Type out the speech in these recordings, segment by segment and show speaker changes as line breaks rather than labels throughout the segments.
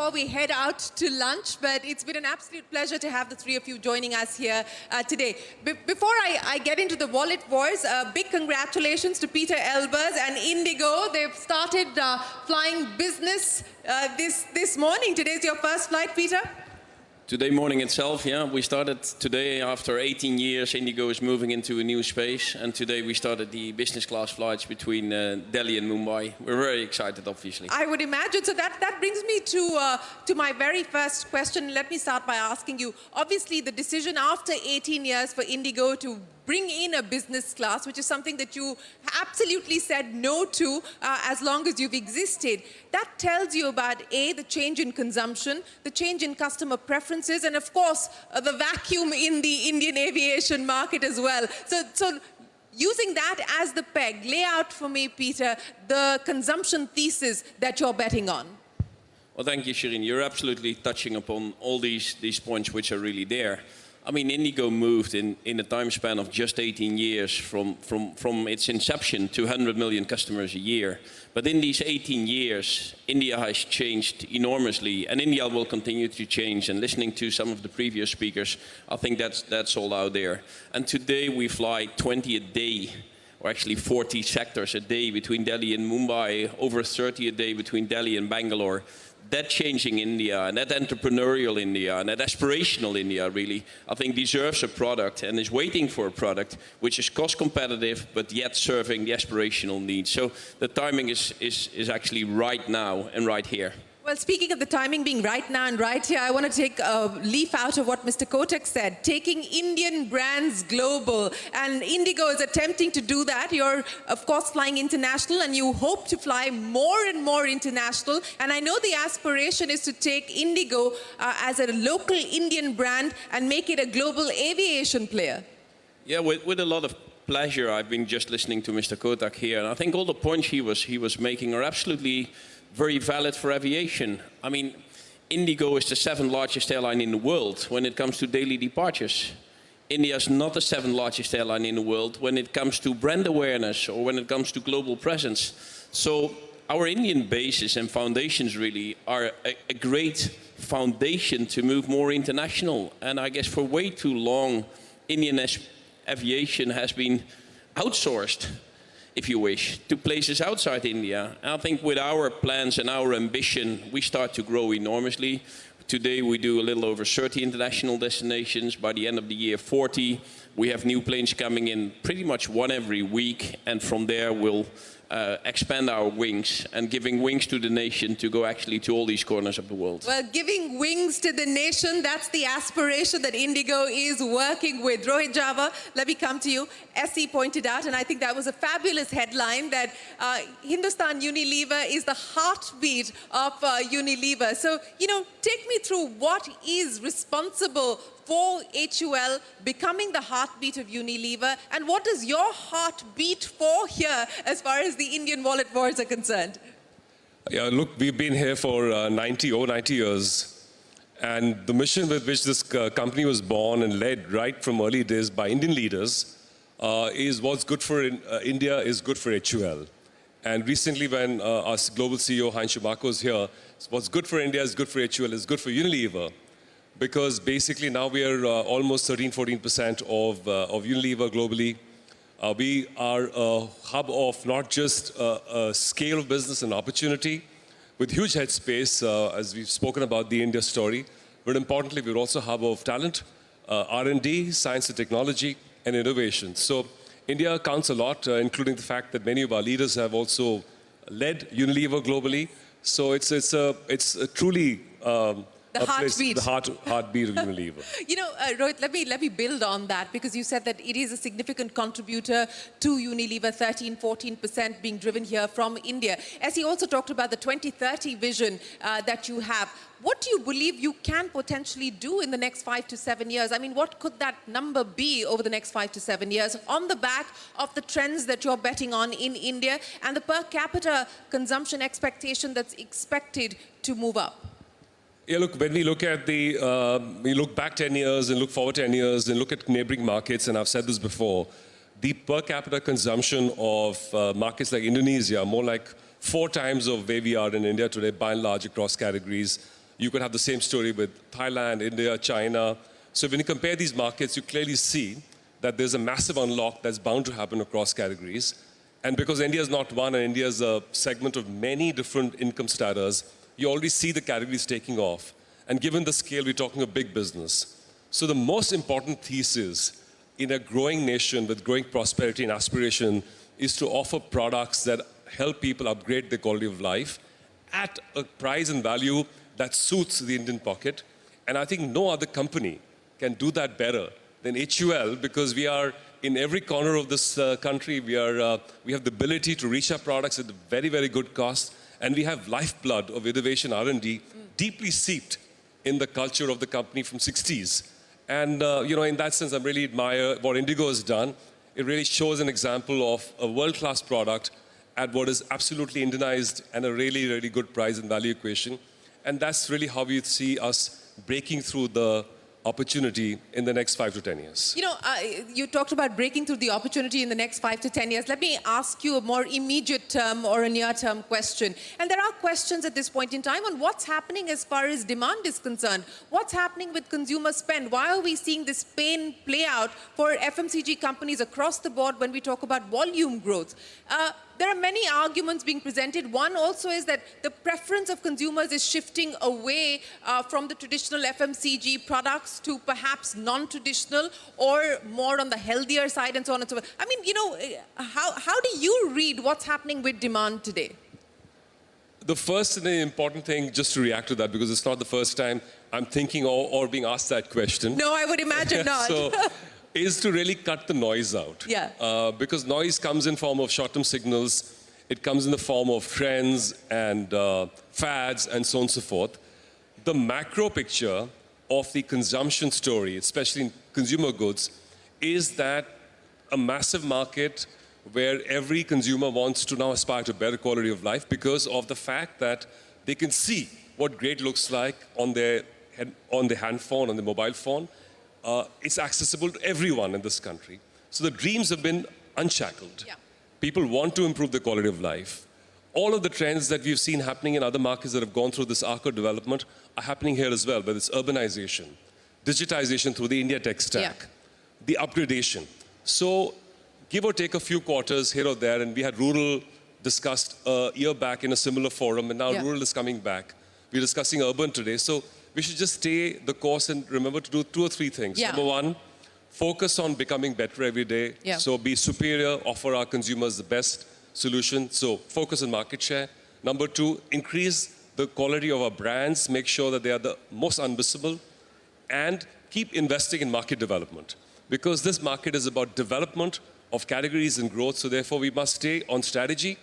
before we head out to lunch, but it's been an absolute pleasure to have the three of you joining us here today. Before I get into the wallet wars, big congratulations to Peter Elbers and Indigo. They've started flying business this morning. Today's your first flight, Peter?
Today morning itself, yeah. We started today after 18 years. Indigo is moving into a new space, and today we started the business class flights between Delhi and Mumbai. We're very excited, obviously.
I would imagine. So that brings me to my very first question. Let me start by asking you. Obviously, the decision after 18 years for Indigo to bring in a business class, which is something that you absolutely said no to as long as you've existed. That tells you about, A, the change in consumption, the change in customer preferences, and of course, the vacuum in the Indian aviation market as well. So using that as the peg, lay out for me, Peter, the consumption thesis that you're betting on.
Well, thank you, Shireen. You're absolutely touching upon all these points which are really there. I mean, Indigo moved in a time span of just 18 years from its inception to 100 million customers a year. But in these 18 years, India has changed enormously, and India will continue to change. And listening to some of the previous speakers, I think that's all out there. And today we fly 20 a day, or actually 40 sectors a day between Delhi and Mumbai, over 30 a day between Delhi and Bangalore. That changing India and that entrepreneurial India and that aspirational India really, I think, deserves a product and is waiting for a product which is cost competitive but yet serving the aspirational needs. So the timing is actually right now and right here.
Well, speaking of the timing being right now and right here, I want to take a leaf out of what Mr. Kotak said, taking Indian brands global. And Indigo is attempting to do that. You're, of course, flying international, and you hope to fly more and more international. And I know the aspiration is to take Indigo as a local Indian brand and make it a global aviation player.
Yeah, with a lot of pleasure. I've been just listening to Mr. Kotak here, and I think all the points he was making are absolutely very valid for aviation. I mean, Indigo is the 7th largest airline in the world when it comes to daily departures. India is not the 7th largest airline in the world when it comes to brand awareness or when it comes to global presence. So our Indian bases and foundations really are a great foundation to move more international. And I guess for way too long, Indian aviation has been outsourced, if you wish, to places outside India. And I think with our plans and our ambition, we start to grow enormously. Today we do a little over 30 international destinations. By the end of the year, 40. We have new planes coming in pretty much one every week. And from there we'll expand our wings and giving wings to the nation to go actually to all these corners of the world.
Well, giving wings to the nation, that's the aspiration that Indigo is working with. Rohit Java, let me come to you. SE pointed out, and I think that was a fabulous headline, that Hindustan Unilever is the heartbeat of Unilever. So, you know, take me through what is responsible for HUL becoming the heartbeat of Unilever, and what does your heart beat for here as far as the Indian wallet wars are concerned?
Yeah, look, we've been here for 90 years, and the mission with which this company was born and led right from early days by Indian leaders is what's good for India is good for HUL. And recently when our global CEO Heinz Schumacher was here, what's good for India is good for HUL, is good for Unilever. Because basically now we are almost 13–14% of Unilever globally. We are a hub of not just a scale of business and opportunity with huge headspace, as we've spoken about the India story, but importantly we're also a hub of talent, R&D, science and technology, and innovation. So India counts a lot, including the fact that many of our leaders have also led Unilever globally. So it's a truly
the heartbeat.
The heartbeat of Unilever.
You know, Rohit, let me build on that, because you said that it is a significant contributor to Unilever, 13–14% being driven here from India. As he also talked about the 2030 vision that you have, what do you believe you can potentially do in the next 5 to 7 years? I mean, what could that number be over the next 5 to 7 years on the back of the trends that you're betting on in India and the per capita consumption expectation that's expected to move up?
Yeah, look, when we look at we look back 10 years and look forward 10 years and look at neighboring markets, and I've said this before, the per capita consumption of markets like Indonesia, more like 4 times of where we are in India today, by and large, across categories. You could have the same story with Thailand, India, China. So when you compare these markets, you clearly see that there's a massive unlock that's bound to happen across categories. And because India is not one, and India is a segment of many different income stratas, you already see the categories taking off. And given the scale, we're talking a big business. So the most important thesis in a growing nation with growing prosperity and aspiration is to offer products that help people upgrade their quality of life at a price and value that suits the Indian pocket. And I think no other company can do that better than HUL, because we are in every corner of this country. We have the ability to reach our products at a very, very good cost. And we have lifeblood of innovation R&D deeply seeped in the culture of the company from 60s. And in that sense, I really admire what Indigo has done. It really shows an example of a world-class product at what is absolutely Indianized and a really, really good price and value equation. And that's really how we see us breaking through the opportunity in the next 5 to 10 years.
You talked about breaking through the opportunity in the next 5 to 10 years. Let me ask you a more immediate term or a near-term question. And there are questions at this point in time on what's happening as far as demand is concerned. What's happening with consumer spend? Why are we seeing this pain play out for FMCG companies across the board when we talk about volume growth? There are many arguments being presented. One also is that the preference of consumers is shifting away from the traditional FMCG products to perhaps non-traditional or more on the healthier side and so on and so forth. I mean, how do you read what's happening with demand today?
The first and the important thing, just to react to that, because it's not the first time I'm thinking or being asked that question.
No, I would imagine not.
Is to really cut the noise out.
Yeah.
Because noise comes in form of short-term signals. It comes in the form of trends and fads and so on and so forth. The macro picture of the consumption story, especially in consumer goods, is that a massive market where every consumer wants to now aspire to better quality of life because of the fact that they can see what great looks like on their hand phone, on their mobile phone. It's accessible to everyone in this country. So the dreams have been unshackled.
Yeah.
People want to improve their quality of life. All of the trends that we've seen happening in other markets that have gone through this arc of development are happening here as well, whether it's urbanization, digitization through the India tech stack, the upgradation. So give or take a few quarters here or there, and we had rural discussed a year back in a similar forum, and now rural is coming back. We're discussing urban today. So we should just stay the course and remember to do 2 or 3 things.
Yeah.
Number one, focus on becoming better every day.
Yeah.
So be superior, offer our consumers the best solution. So focus on market share. Number 2, increase the quality of our brands, make sure that they are the most unmissable, and keep investing in market development. Because this market is about development of categories and growth, so therefore we must stay on strategy,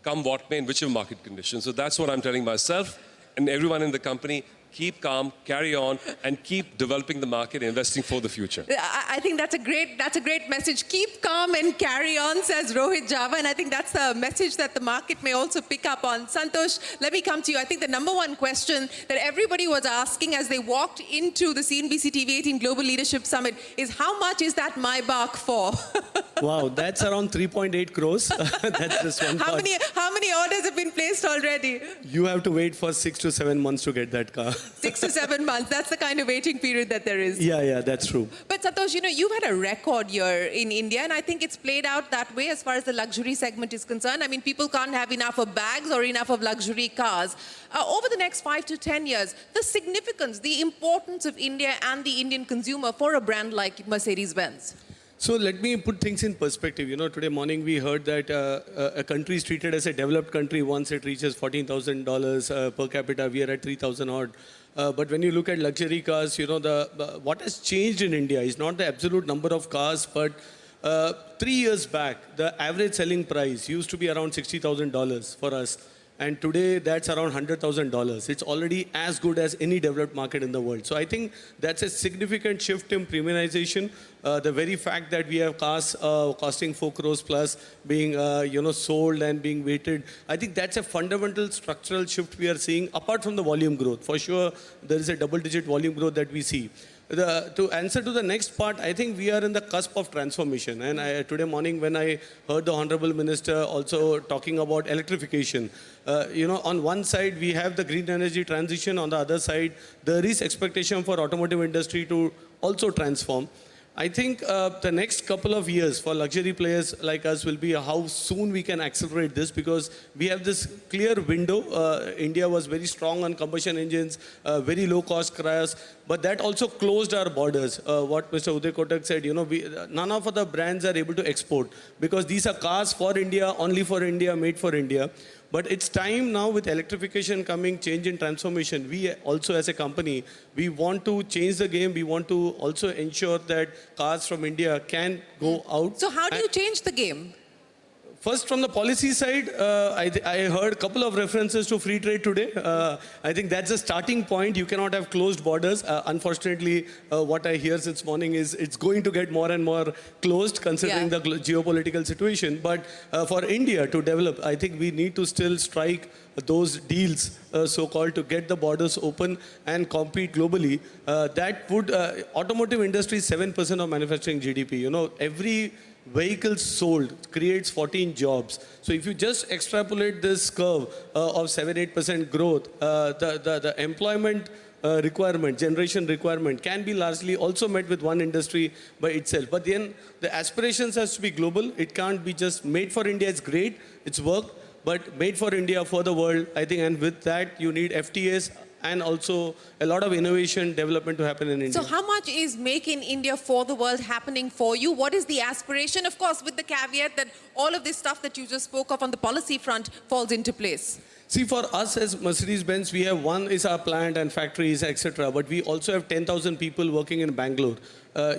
come what may, in whichever market conditions. So that's what I'm telling myself and everyone in the company. Keep calm, carry on, and keep developing the market and investing for the future.
I think that's a great message. Keep calm and carry on, says Rohit Java, and I think that's a message that the market may also pick up on. Santosh, let me come to you. I think the number one question that everybody was asking as they walked into the CNBC TV18 Global Leadership Summit is, how much is that Maybach for?
Wow, that's around 3.8 crores. That's just one
How
part.
many orders have been placed already?
You have to wait for 6 to 7 months to get that car.
6 to 7 months. That's the kind of waiting period that there is.
Yeah, that's true.
But Santosh, you've had a record year in India, and I think it's played out that way as far as the luxury segment is concerned. I mean, people can't have enough of bags or enough of luxury cars. Over the next 5 to 10 years, the significance, the importance of India and the Indian consumer for a brand like Mercedes-Benz.
So let me put things in perspective. Today morning we heard that a country is treated as a developed country once it reaches $14,000 per capita. We are at 3,000 odd. But when you look at luxury cars, what has changed in India is not the absolute number of cars, but 3 years back, the average selling price used to be around $60,000 for us. And today, that's around $100,000. It's already as good as any developed market in the world. So I think that's a significant shift in premiumization. The very fact that we have cars costing 4 crores plus being sold and being weighted, I think that's a fundamental structural shift we are seeing apart from the volume growth. For sure, there is a double-digit volume growth that we see. To answer to the next part, I think we are in the cusp of transformation. And today morning when I heard the Honorable Minister also talking about electrification, on one side we have the green energy transition, on the other side there is expectation for automotive industry to also transform. I think the next couple of years for luxury players like us will be how soon we can accelerate this, because we have this clear window. India was very strong on combustion engines, very low cost cars, but that also closed our borders. What Mr. Uday Kotak said, none of the brands are able to export because these are cars for India, only for India, made for India. But it's time now with electrification coming, change in transformation. We also as a company, we want to change the game. We want to also ensure that cars from India can go out.
So how do you change the game?
First, from the policy side, I heard a couple of references to free trade today. I think that's a starting point. You cannot have closed borders. Unfortunately, what I hear since morning is it's going to get more and more closed considering the geopolitical situation. But for India to develop, I think we need to still strike those deals, so-called, to get the borders open and compete globally. That would, automotive industry is 7% of manufacturing GDP. Every vehicle sold creates 14 jobs. So if you just extrapolate this curve of 7-8% growth, the employment requirement, generation requirement can be largely also met with one industry by itself. But then the aspirations has to be global. It can't be just made for India. It's great, it's work, but made for India, for the world, I think. And with that, you need FTAs and also a lot of innovation development to happen in India.
So how much is Make in India for the world happening for you? What is the aspiration? Of course, with the caveat that all of this stuff that you just spoke of on the policy front falls into place.
See, for us as Mercedes-Benz, we have one is our plant and factories, etc. But we also have 10,000 people working in Bangalore.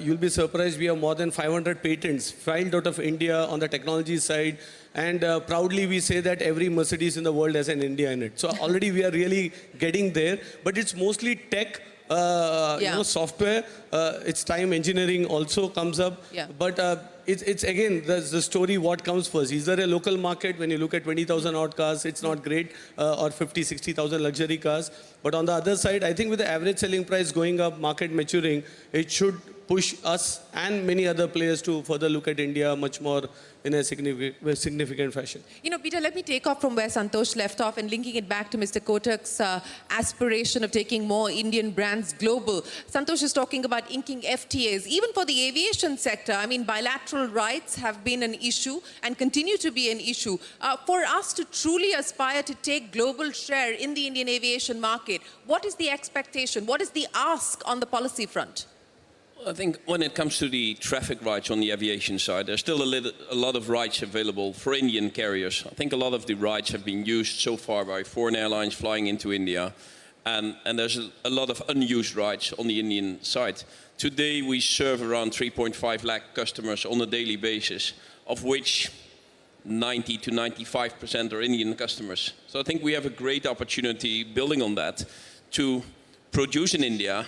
You'll be surprised, we have more than 500 patents filed out of India on the technology side. And proudly we say that every Mercedes in the world has an India in it. So already we are really getting there. But it's mostly tech, software. It's time engineering also comes up.
Yeah.
But it's again, the story, what comes first. Is there a local market? When you look at 20,000 odd cars, it's not great, or 50, 60,000 luxury cars. But on the other side, I think with the average selling price going up, market maturing, it should push us and many other players to further look at India much more in a significant fashion.
Peter, let me take off from where Santosh left off and linking it back to Mr. Kotak's aspiration of taking more Indian brands global. Santosh is talking about inking FTAs. Even for the aviation sector, I mean, bilateral rights have been an issue and continue to be an issue. For us to truly aspire to take global share in the Indian aviation market, what is the expectation? What is the ask on the policy front?
I think when it comes to the traffic rights on the aviation side, there's still a lot of rights available for Indian carriers. I think a lot of the rights have been used so far by foreign airlines flying into India, and there's a lot of unused rights on the Indian side. Today we serve around 3.5 lakh customers on a daily basis, of which 90 to 95% are Indian customers. So I think we have a great opportunity building on that to produce in India,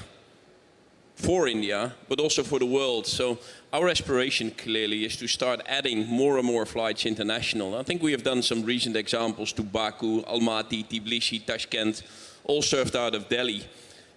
for India, but also for the world. So our aspiration clearly is to start adding more and more flights international. I think we have done some recent examples to Baku, Almaty, Tbilisi, Tashkent, all served out of Delhi.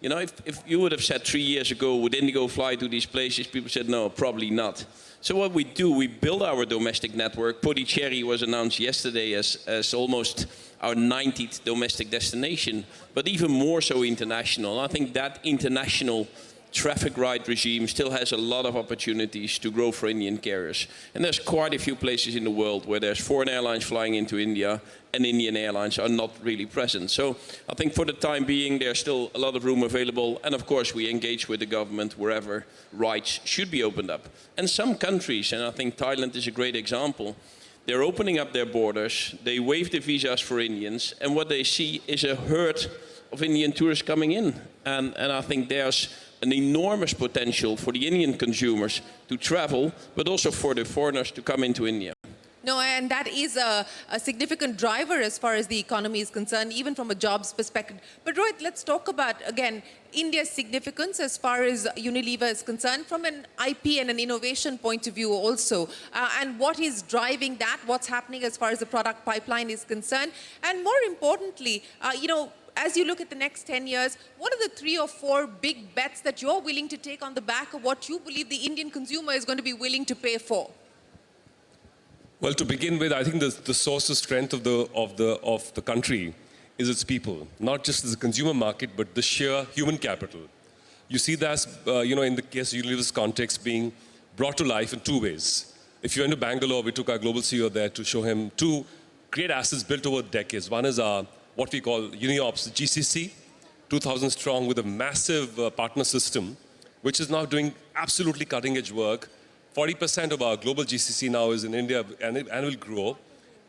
If you would have said 3 years ago, would Indigo fly to these places? People said, no, probably not. So what we do, we build our domestic network. Pondicherry was announced yesterday as almost our 90th domestic destination, but even more so international. I think that international traffic right regime still has a lot of opportunities to grow for Indian carriers. And there's quite a few places in the world where there's foreign airlines flying into India and Indian airlines are not really present. So I think for the time being, there's still a lot of room available. And of course, we engage with the government wherever rights should be opened up. And some countries, and I think Thailand is a great example, they're opening up their borders, they waive the visas for Indians, and what they see is a herd of Indian tourists coming in. And I think there's an enormous potential for the Indian consumers to travel, but also for the foreigners to come into India.
No, and that is a significant driver as far as the economy is concerned, even from a jobs perspective. But Rohit, let's talk about, again, India's significance as far as Unilever is concerned from an IP and an innovation point of view also. And what is driving that, what's happening as far as the product pipeline is concerned. And more importantly, as you look at the next 10 years, what are the 3 or 4 big bets that you're willing to take on the back of what you believe the Indian consumer is going to be willing to pay for?
Well, to begin with, I think the source of strength of the country is its people, not just as a consumer market, but the sheer human capital. You see that, in the case of Unilever's context, being brought to life in 2 ways. If you went to Bangalore, we took our global CEO there to show him 2 great assets built over decades. One is our, what we call UniOps GCC, 2,000 strong, with a massive partner system, which is now doing absolutely cutting-edge work. 40% of our global GCC now is in India and will grow.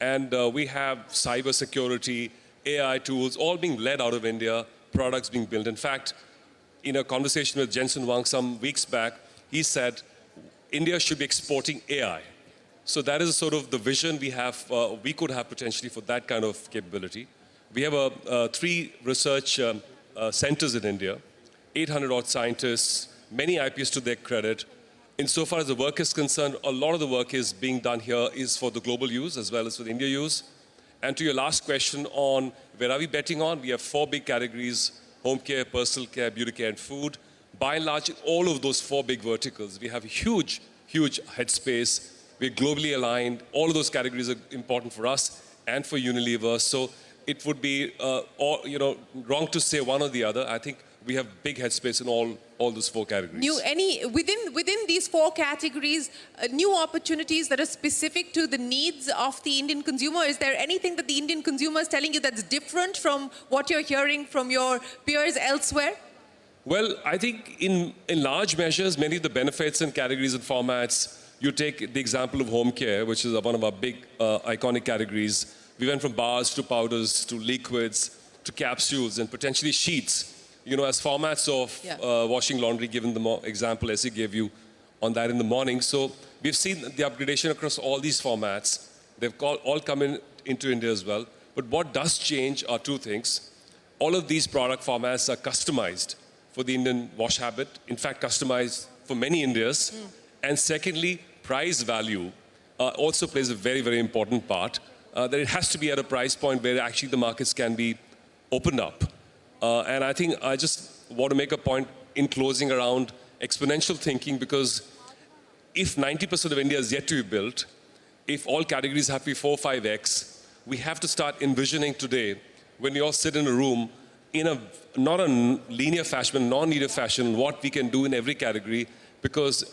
And we have cyber security, AI tools, all being led out of India, products being built. In fact, in a conversation with Jensen Huang some weeks back, he said, India should be exporting AI. So that is sort of the vision we have, we could have potentially for that kind of capability. We have 3 research centers in India, 800 odd scientists, many IPs to their credit. Insofar as the work is concerned, a lot of the work is being done here is for the global use as well as for the India use. And to your last question on where are we betting on, we have 4 big categories: home care, personal care, beauty care, and food. By and large, in all of those 4 big verticals, we have a huge, huge headspace. We're globally aligned. All of those categories are important for us and for Unilever. So it would be wrong to say one or the other. I think we have big headspace in all those 4 categories.
Within these 4 categories, new opportunities that are specific to the needs of the Indian consumer? Is there anything that the Indian consumer is telling you that's different from what you're hearing from your peers elsewhere?
Well, I think in large measures, many of the benefits and categories and formats, you take the example of home care, which is one of our big iconic categories. We went from bars to powders to liquids to capsules and potentially sheets, as formats of washing laundry, given the example Essie gave you on that in the morning. So we've seen the upgradation across all these formats. They've all come into India as well. But what does change are 2 things. All of these product formats are customized for the Indian wash habit, in fact, customized for many Indias. And secondly, price value also plays a very, very important part, that it has to be at a price point where actually the markets can be opened up. And I think I just want to make a point in closing around exponential thinking, because if 90% of India is yet to be built, if all categories have to be 4 or 5x, we have to start envisioning today, when we all sit in a room, in not a linear fashion, non-linear fashion, what we can do in every category, because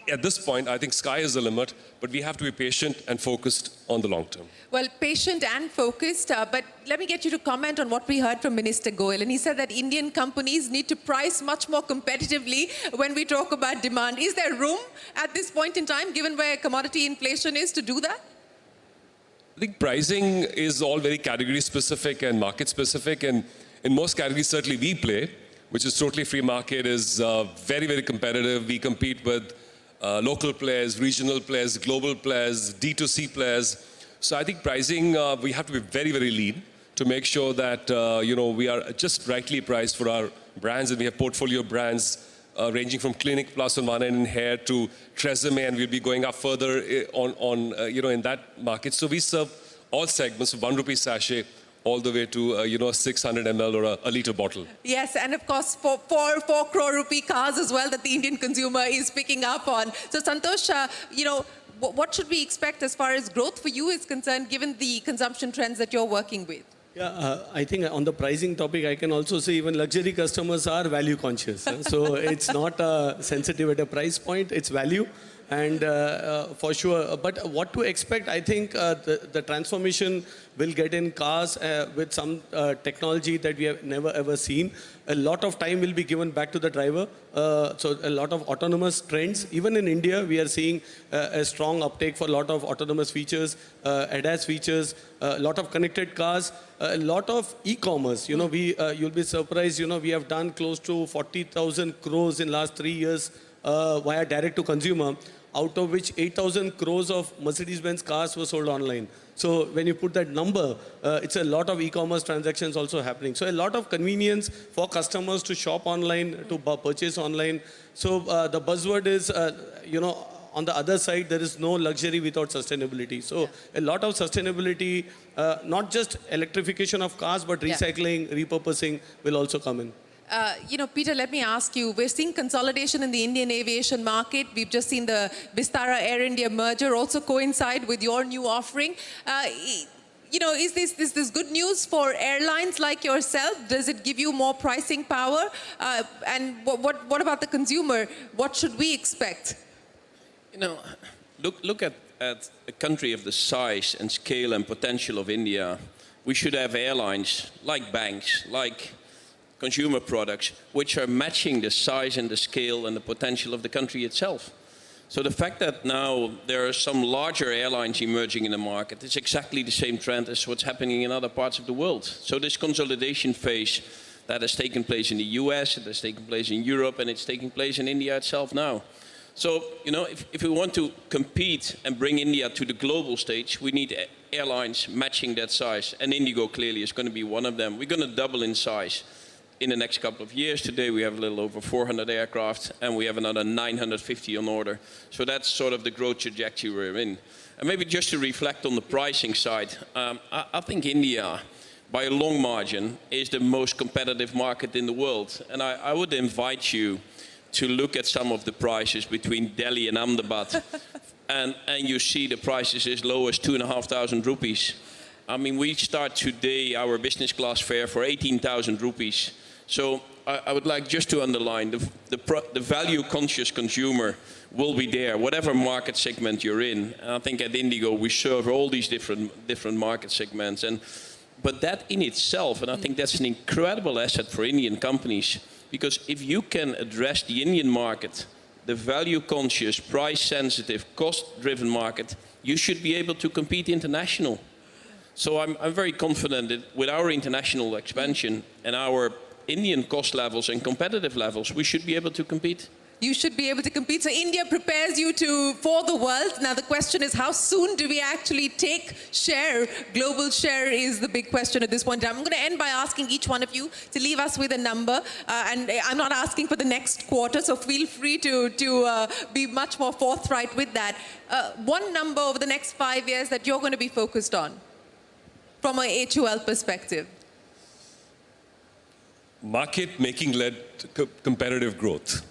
at this point, I think sky is the limit, but we have to be patient and focused on the long term.
Well, patient and focused, but let me get you to comment on what we heard from Minister Goyal. And he said that Indian companies need to price much more competitively when we talk about demand. Is there room at this point in time, given where commodity inflation is, to do that?
I think pricing is all very category specific and market specific, and in most categories, certainly we play, which is totally free market, is very, very competitive. We compete with local players, regional players, global players, D2C players. So I think pricing, we have to be very, very lean to make sure that we are just rightly priced for our brands, and we have portfolio brands ranging from Clinic Plus on one end in hair to Tresemme, and we'll be going up further in that market. So we serve all segments, from 1 rupee sachet all the way to 600 ml or a liter bottle.
Yes, and of course, 4 crore rupee cars as well that the Indian consumer is picking up on. So Santosh, what should we expect as far as growth for you is concerned, given the consumption trends that you're working with?
Yeah, I think on the pricing topic, I can also say even luxury customers are value conscious. So it's not sensitive at a price point, it's value. And for sure, but what to expect, I think the transformation will get in cars with some technology that we have never ever seen. A lot of time will be given back to the driver. So a lot of autonomous trends. Even in India, we are seeing a strong uptake for a lot of autonomous features, ADAS features, a lot of connected cars, a lot of e-commerce. You'll be surprised, we have done close to 40,000 crores in last 3 years via direct to consumer, out of which 8,000 crores of Mercedes-Benz cars were sold online. So when you put that number, it's a lot of e-commerce transactions also happening. So a lot of convenience for customers to shop online, to purchase online. So the buzzword is, on the other side, there is no luxury without sustainability. So a lot of sustainability, not just electrification of cars, but
Yeah.
recycling, repurposing will also come in.
Peter, let me ask you, we're seeing consolidation in the Indian aviation market. We've just seen the Vistara Air India merger also coincide with your new offering. Is this good news for airlines like yourself? Does it give you more pricing power? And what about the consumer? What should we expect?
Look at a country of the size and scale and potential of India. We should have airlines like banks, like consumer products, which are matching the size and the scale and the potential of the country itself. So the fact that now there are some larger airlines emerging in the market, it's exactly the same trend as what's happening in other parts of the world. So this consolidation phase that has taken place in the US, it has taken place in Europe, and it's taking place in India itself now. So, if we want to compete and bring India to the global stage, we need airlines matching that size. And Indigo clearly is going to be one of them. We're going to double in size in the next couple of years. Today we have a little over 400 aircraft, and we have another 950 on order. So that's sort of the growth trajectory we're in. And maybe just to reflect on the pricing side, I think India, by a long margin, is the most competitive market in the world. And I would invite you to look at some of the prices between Delhi and Ahmedabad, and you see the prices as low as 2,500 rupees. I mean, we start today our business class fare for 18,000 rupees. So I would like just to underline the value-conscious consumer will be there, whatever market segment you're in. And I think at Indigo we serve all these different market segments. But that in itself, and I think that's an incredible asset for Indian companies, because if you can address the Indian market, the value-conscious, price-sensitive, cost-driven market, you should be able to compete international. So I'm very confident that with our international expansion and our Indian cost levels and competitive levels, we should be able to compete.
You should be able to compete. So India prepares you for the world. Now the question is, how soon do we actually take share? Global share is the big question at this point in time. I'm going to end by asking each one of you to leave us with a number. And I'm not asking for the next quarter, so feel free to be much more forthright with that. One number over the next 5 years that you're going to be focused on from a HUL perspective.
Market-making-led competitive growth.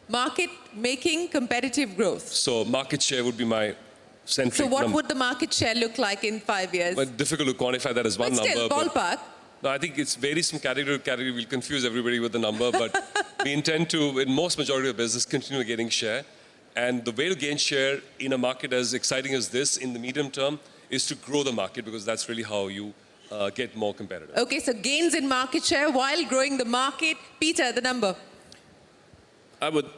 Market-making competitive growth.
So market share would be my centric
So what
number.
would the market share look like in 5 years?
But difficult to quantify that as one
But still,
number.
ballpark.
No, I think it's varies from category to category. We'll confuse everybody with the number, but we intend to, in most majority of business, continue getting share. And the way to gain share in a market as exciting as this in the medium term is to grow the market, because that's really how you get more competitive.
Okay, so gains in market share while growing the market. Peter, the number.
I would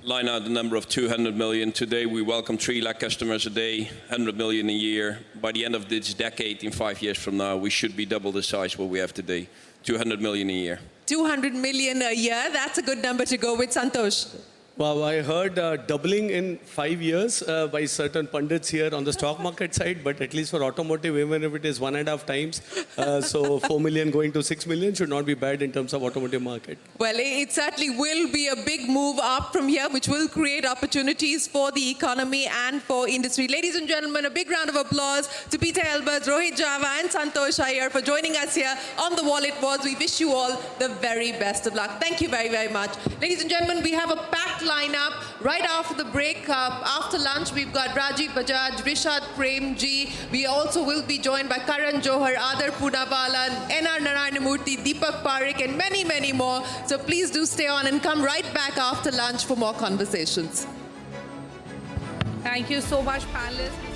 line out the number of 200 million. Today we welcome 3 lakh customers a day, 100 million a year. By the end of this decade, in 5 years from now, we should be double the size what we have today, 200 million a year.
200 million a year, that's a good number to go with. Santosh.
Wow, I heard doubling in 5 years by certain pundits here on the stock market side, but at least for automotive, even if it is 1.5 times, so 4 million going to 6 million should not be bad in terms of automotive market.
Well, it certainly will be a big move up from here, which will create opportunities for the economy and for industry. Ladies and gentlemen, a big round of applause to Peter Elbers, Rohit Java and Santosh Iyer for joining us here on The Wallet Wars. We wish you all the very best of luck. Thank you very, very much. Ladies and gentlemen, we have a packed lineup right after the break. After lunch, we've got Rajiv Bajaj, Rishad Premji. We also will be joined by Karan Johar, Adar Poonawala, N.R. Narayanamurthy, Deepak Parekh, and many, many more. So please do stay on and come right back after lunch for more conversations.
Thank you so much, panelists.